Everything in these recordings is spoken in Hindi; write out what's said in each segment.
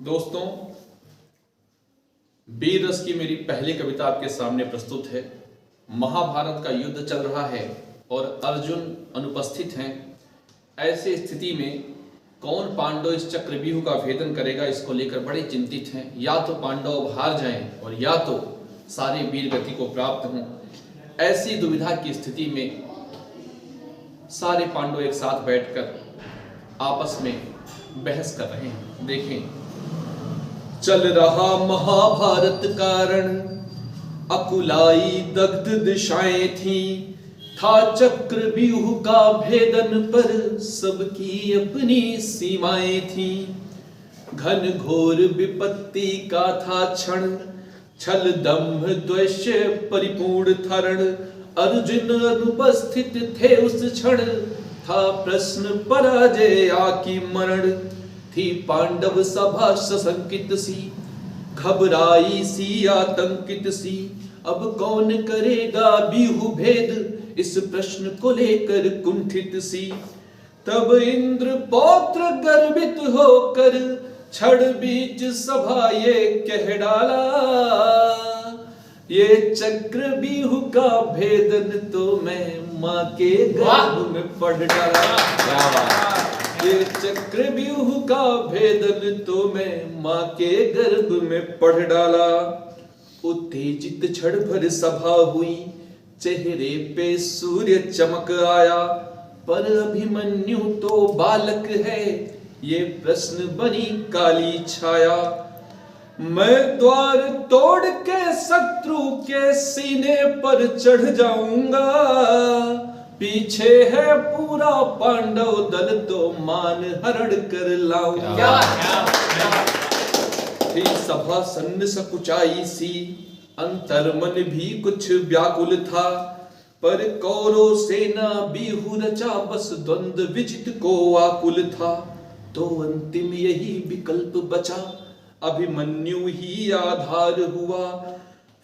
दोस्तों, वीर रस की मेरी पहली कविता आपके सामने प्रस्तुत है। महाभारत का युद्ध चल रहा है और अर्जुन अनुपस्थित हैं। ऐसी स्थिति में कौन पांडव इस चक्रव्यूह का भेदन करेगा, इसको लेकर बड़े चिंतित हैं। या तो पांडव हार जाएं और या तो सारे वीर गति को प्राप्त हों। ऐसी दुविधा की स्थिति में सारे पांडव एक साथ बैठकर आपस में बहस कर रहे हैं। देखें, चल रहा महाभारत कारण, अकुलाई दग्ध दिशाएं थी, था चक्रव्यूह का भेदन पर सबकी अपनी सीमाएं थी। घन घोर विपत्ति का था क्षण, छल दम्भ द्वेष परिपूर्ण थरण। अर्जुन अनुपस्थित थे उस क्षण, था प्रश्न पराजय आकी मरण। थी पांडव सभा सशंकित सी, घबराई सी आतंकित सी। अब कौन करेगा व्यूह भेद, इस प्रश्न को लेकर कुंठित सी। तब इंद्र पौत्र गर्वित होकर, क्षण बीच सभा ये कह डाला, ये चक्रव्यूह का भेदन तो मैं मां के गर्भ में पढ़ डाला। ये चक्रव्यूह का भेदन तो मैं मां के गर्भ में पढ़ डाला। उत्तेजित क्षण भर सभा हुई, चेहरे पे सूर्य चमक आया। पर अभिमन्यु तो बालक है, ये प्रश्न बनी काली छाया। मैं द्वार तोड़ के शत्रु के सीने पर चढ़ जाऊंगा, पीछे है पूरा पांडव दल तो मान हरण कर लाऊंगा। थी सभा सन्न सकुचाई सी, अंतर मन भी कुछ व्याकुल था। पर कौरव सेना व्यूह रचा, बस द्वंद्व विजित को आकुल था। तो अंतिम यही विकल्प बचा, अभिमन्यु ही आधार हुआ।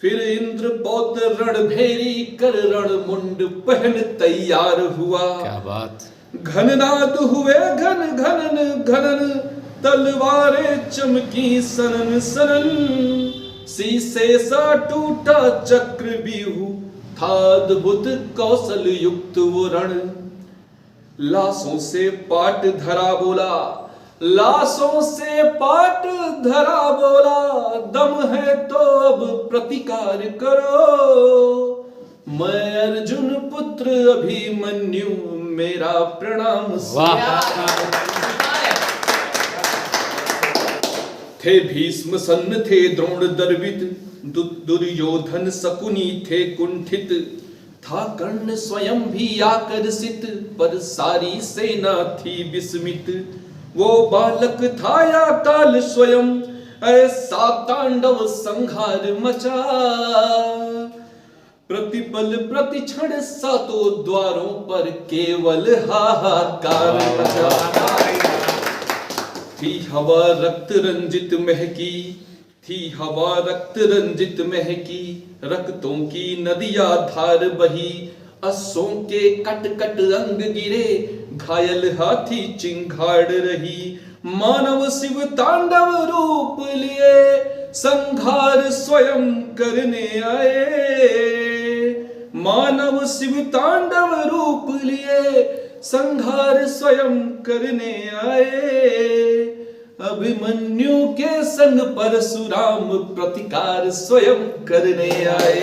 फिर इंद्र पौत्र रणभेरी कर, रण मुंड पहन तैयार हुआ। क्या बात! घननाद हुए घन घनन घनन, तलवारें चमकी सनन सनन। शीशे सा टूटा चक्रव्यूह, था अद्भुत कौशल युक्त वो रण। लाशों से पाट धरा बोला, लाशों से पाट धरा बोला। दम है तो अब प्रतिकार करो, मैं अर्जुन पुत्र अभिमन्यु, मेरा प्रणाम। थे भीष्म सन्न थे द्रोण दर्वित, दुर्योधन शकुनी थे कुंठित। था कर्ण स्वयं भी आकर्षित, पर सारी सेना थी विस्मित। वो बालक था या काल स्वयं, ऐसा तांडव संहार मचा। प्रतिपल प्रतिक्षण सातों द्वारों पर केवल हाहाकार मचा। थी हवा रक्त रंजित महकी, थी हवा रक्त रंजित महकी। रक्तों की नदियां धार बही, अश्वों के कट कट अंग गिरे। घायल हाथी चिंगाड़ रही, मानव शिव तांडव रूप लिए, संहार स्वयं करने आए। मानव शिव तांडव रूप लिए, संहार स्वयं करने आए। अभिमन्यु के संग परशुराम, प्रतिकार स्वयं करने आए।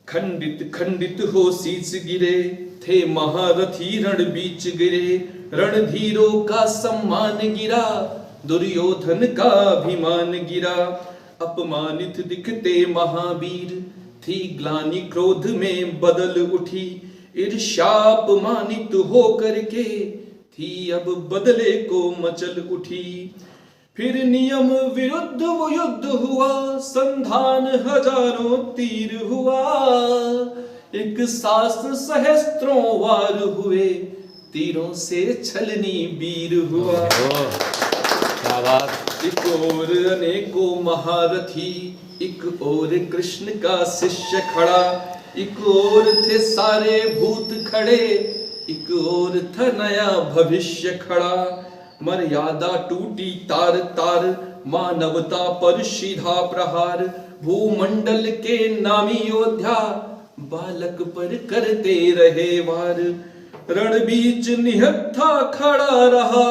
खंडित खंडित हो शीश गिरे, थे महारथी रण बीच गिरे। रणधीरों का सम्मान गिरा, दुर्योधन का अभिमान गिरा। अपमानित दिखते महावीर, थी ग्लानि क्रोध में बदल उठी। ईर्ष्या अपमानित हो करके, थी अब बदले को मचल उठी। फिर नियम विरुद्ध वो युद्ध हुआ, संधान हजारों तीर हुआ। एक शास्त्र सहस्त्रों वार हुए, तीरों से छलनी वीर हुआ। क्या बात! एक और अनेकों महारथी, एक और कृष्ण का शिष्य खड़ा। एक और थे सारे भूत खड़े, एक और था नया भविष्य खड़ा। मर्यादा टूटी तार तार, मानवता पर सीधा प्रहार। भूमंडल के नामी योद्धा बालक पर करते रहे वार। रण बीच निहत्था खड़ा रहा,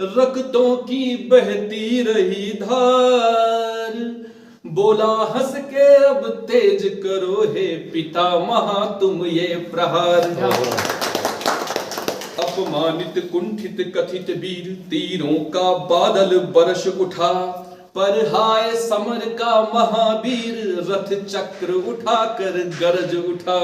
रक्तों की बहती रही धार। बोला हंस के अब तेज करो हे पिता महा तुम ये प्रहार। अपमानित कुंठित कथित वीर, तीरों का बादल बरस उठा। पर हाय समर का महावीर, रथ चक्र उठाकर गरज उठा।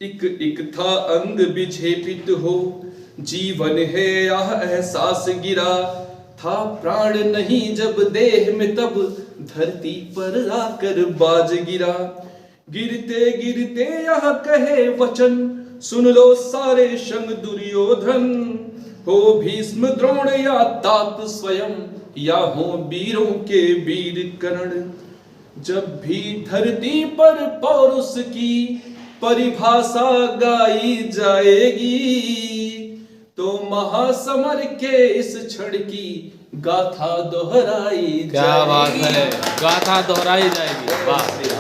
एक था अंग विक्षेपित हो, जीवन है यह एहसास गिरा। था प्राण नहीं जब देह में, तब धरती पर आकर बाज गिरा। गिरते गिरते यह कहे वचन, सुन लो सारे संग दुर्योधन। हो भीष्म द्रोण या तात स्वयं, या हो वीरों के वीर कर्ण। जब भी धरती पर पौरुष की परिभाषा गाई जाएगी, तो महासमर के इस क्षण की गाथा दोहराई क्या बात जाएगी। है, गाथा दोहराई जाएगी। वाह।